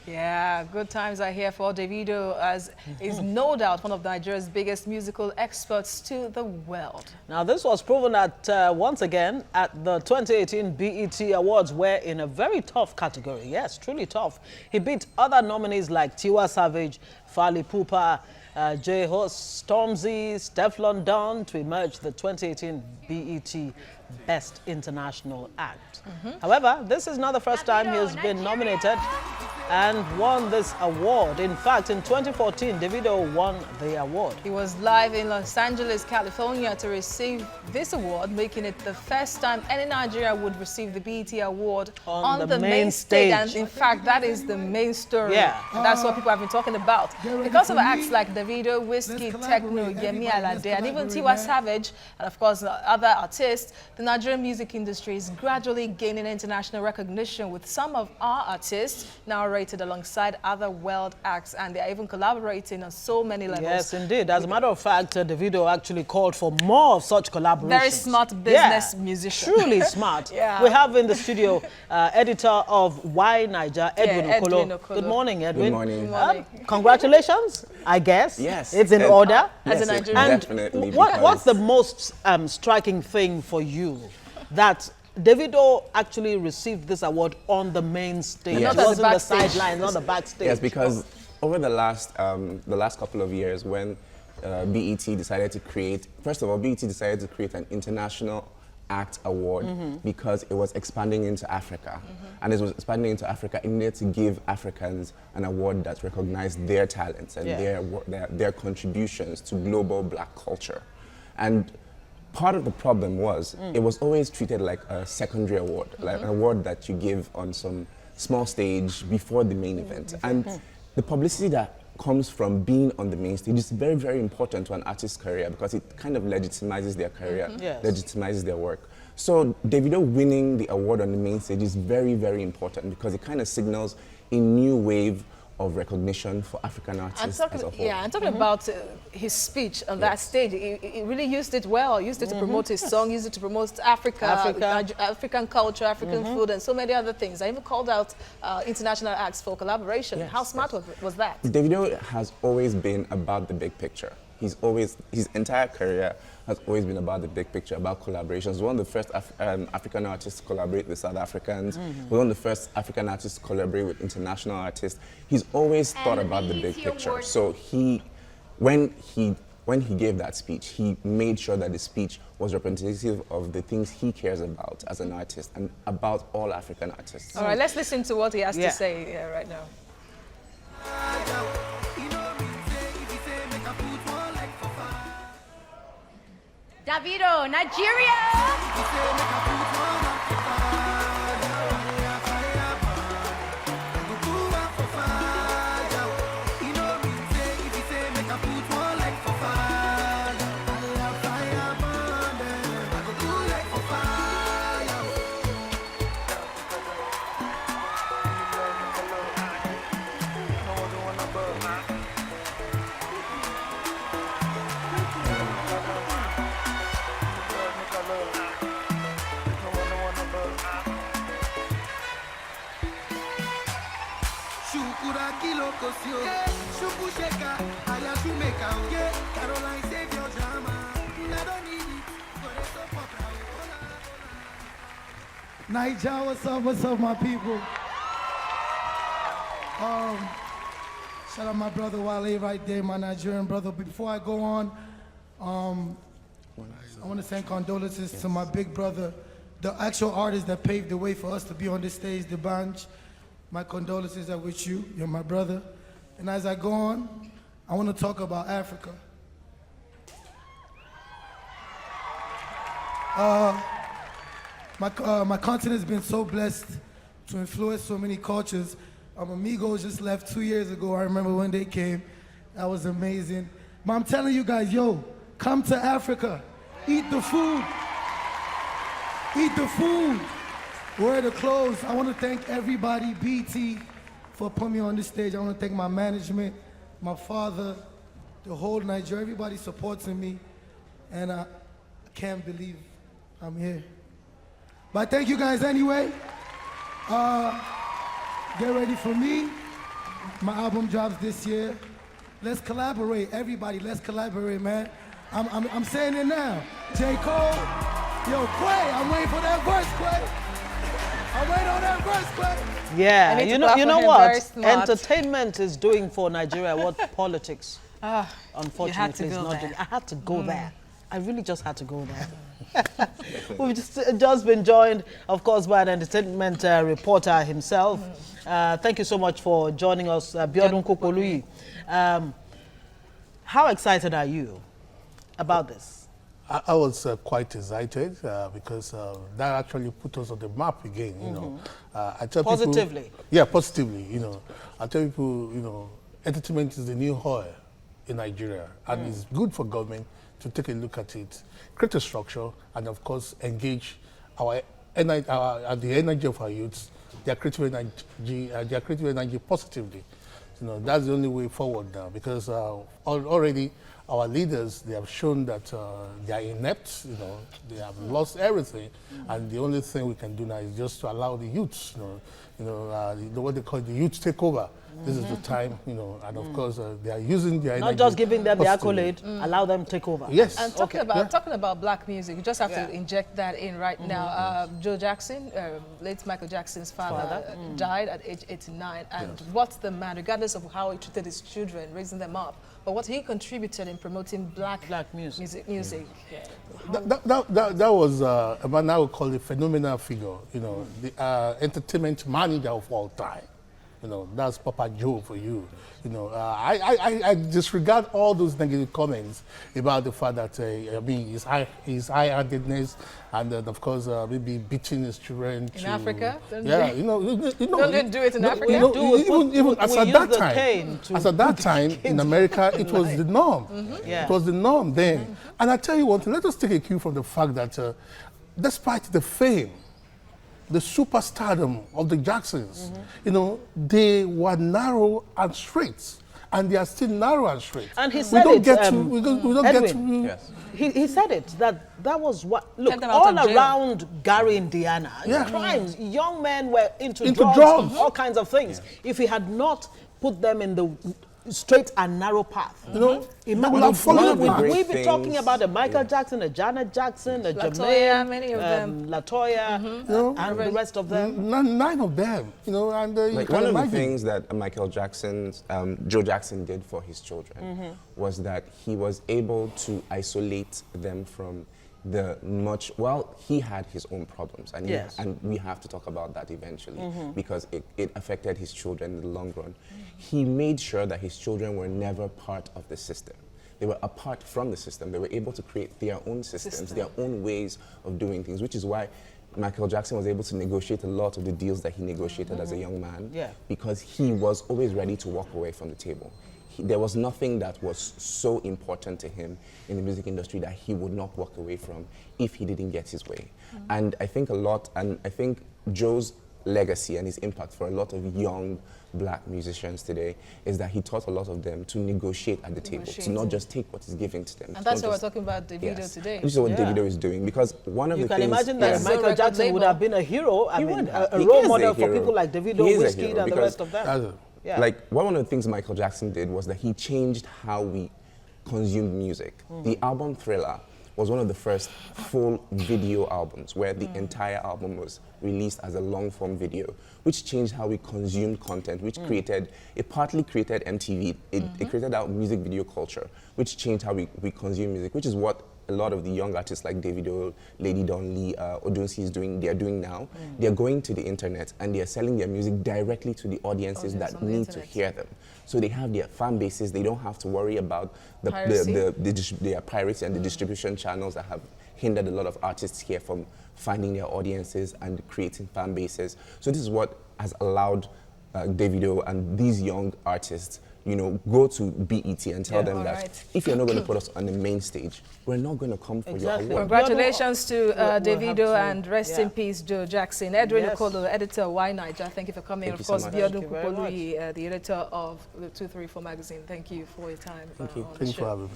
Yeah, good times are here for Davideo, as is no doubt one of Nigeria's biggest musical exports to the world. Now, this was proven at once again at the 2018 BET Awards, where in a very tough category, yes, truly tough, he beat other nominees like Tiwa Savage, Fally Ipupa, J-Host, Stormzy, Stefflon Don to emerge the 2018 BET Best International Act. However, this is not the first time he has been nominated and won this award. In fact, in 2014, Davido won the award. He was live in Los Angeles, California to receive this award, making it the first time any Nigerian would receive the BET award on the main stage. And in fact, that is the main story. Yeah. And that's what people have been talking about. Because of acts like Davido, Whiskey, Techno, Yemi Alade, and even Tiwa Savage, and of course other artists, the Nigerian music industry is gradually gaining international recognition, with some of our artists now rated alongside other world acts, and they're even collaborating on so many levels. Yes, indeed. As a matter of fact, Davido actually called for more of such collaborations. Very smart business musician. Truly smart. Yeah. We have in the studio editor of Why Niger, Edwin Okolo. Good morning, Edwin. Good morning. Good morning. Congratulations, I guess. Yes. It's in order. As a Yes, Nigerian. And definitely. what's the most striking thing for you that Davido actually received this award on the main stage? Yes. It Not at the wasn't the backstage. sidelines, not the backstage. Yes, because over the last couple of years, when BET decided to create, first of all, BET decided to create an international act award because it was expanding into Africa. And as it was expanding into Africa, it needed to give Africans an award that recognized their talents and their contributions to global black culture. And part of the problem was it was always treated like a secondary award, like an award that you give on some small stage before the main event. And the publicity that comes from being on the main stage is very, very important to an artist's career, because it kind of legitimizes their career, legitimizes their work. So Davido winning the award on the main stage is very, very important, because it kind of signals a new wave of recognition for African artists as a whole. Yeah, and talking about his speech on that stage, he really used it well. Used it to promote his song, used it to promote African culture, African food, and so many other things. I even called out international acts for collaboration. How smart was that? Davido has always been about the big picture. His entire career has always been about the big picture, about collaborations. One of the first African artists to collaborate with South Africans. One of the first African artists to collaborate with international artists. He's always thought about the big picture. So when he gave that speech, he made sure that the speech was representative of the things he cares about as an artist and about all African artists. All right, let's listen to what he has to say right now. Davido, Nigeria! Niger, what's up, my people? Shout out my brother Wale right there, my Nigerian brother. Before I go on, I want to send condolences to my big brother, the actual artist that paved the way for us to be on this stage, the Banj. My condolences are with you. You're my brother. And as I go on, I want to talk about Africa. My continent has been so blessed to influence so many cultures. Amigos just left 2 years ago. I remember when they came. That was amazing. But I'm telling you guys, yo, come to Africa. Eat the food. Eat the food. Wear the clothes. I want to thank everybody, BT, for putting me on this stage. I want to thank my management, my father, the whole Nigeria. Everybody supporting me. And I can't believe I'm here. But thank you guys anyway. Get ready for me. My album drops this year. Let's collaborate, everybody. Let's collaborate, man. I'm saying it now. J. Cole, yo, Quay, I'm waiting for that verse, Quay. I'm waiting on that verse, Quay. Yeah, I need to you clap know for him, what? very smart. Entertainment is doing for Nigeria what politics, unfortunately, is go not there. doing. I had to go there. I really just had to go there. We've just been joined, of course, by an entertainment reporter himself. Thank you so much for joining us, Biodun Kokoluyi. How excited are you about this? I was quite excited because that actually put us on the map again. You know, I tell Positively. people, yeah, positively. You know, I tell people, you know, entertainment is the new oil in Nigeria, and it's good for government to take a look at it, create a structure, and of course engage the energy of our youths, their creative energy positively. You know, that's the only way forward now, because already our leaders, they have shown that they are inept, you know, they have lost everything, and the only thing we can do now is just to allow the youths, what they call the youth takeover. This is the time, you know, and of course they are using their energy. Not just giving them the positively. accolade, allow them to take over. Yes. And talking about black music, you just have to inject that in right now. Joe Jackson, late Michael Jackson's father, died at age 89. And what's the man, regardless of how he treated his children, raising them up, but what he contributed in promoting black music. That was a man I would call a phenomenal figure, you know, the entertainment manager of all time. You know, that's Papa Joe for you. You know, I disregard all those negative comments about the fact that, I mean, his high-handedness, and of course, maybe beating his children. In Africa? Yeah, you know. Don't they do it in Africa? You know, even as at that time in America, it was the norm. It was the norm then. And I tell you one thing, let us take a cue from the fact that despite the fame, the superstardom of the Jacksons, you know, they were narrow and straight, and they are still narrow and straight. And he said we don't get to. Yes. He said it, that was what, look, all around Gary, Indiana, crimes, young men were into drugs, all kinds of things. If he had not put them in the straight and narrow path, you know, we'd be talking about a Michael Jackson, a Janet Jackson, a Latoya, many of them, Latoya, and the rest of them. Nine of them, you know, and like one of the things that Joe Jackson did for his children was that he was able to isolate them from he had his own problems, and we have to talk about that eventually because it affected his children in the long run. He made sure that his children were never part of the system. They were apart from the system. They were able to create their own systems, their own ways of doing things, which is why Michael Jackson was able to negotiate a lot of the deals that he negotiated as a young man because he was always ready to walk away from the table. There was nothing that was so important to him in the music industry that he would not walk away from if he didn't get his way. And I think I think Joe's legacy and his impact for a lot of young black musicians today is that he taught a lot of them to negotiate at the table, to not just take what is given to them. And that's why we're talking about Davideo today. This is what Davideo is doing, because one of the things... You can imagine that Michael Jackson would have been a hero, a role model for people like Davideo, Whiskey, and the rest of them. Like, one of the things Michael Jackson did was that he changed how we consumed music. The album Thriller was one of the first full video albums where the entire album was released as a long-form video, which changed how we consumed content, which partly created MTV. It created our music video culture, which changed how we consume music, which is what a lot of the young artists like Davideo, Lady Don Lee, Odunsi they're doing now. They're going to the internet and they're selling their music directly to the audiences that need to hear them. So they have their fan bases. They don't have to worry about their piracy and the distribution channels that have hindered a lot of artists here from finding their audiences and creating fan bases. So this is what has allowed Davideo and these young artists, you know, go to BET and tell them that if you're not going to put us on the main stage, we're not going to come for your award. Congratulations to Davideo and rest in peace, Joe Jackson. Edwin Okolo, editor of Why Naija, thank you for coming. Thank of course, so Biodun Kokoluyi, the editor of the 234 magazine. Thank you for your time. Thank you for having me.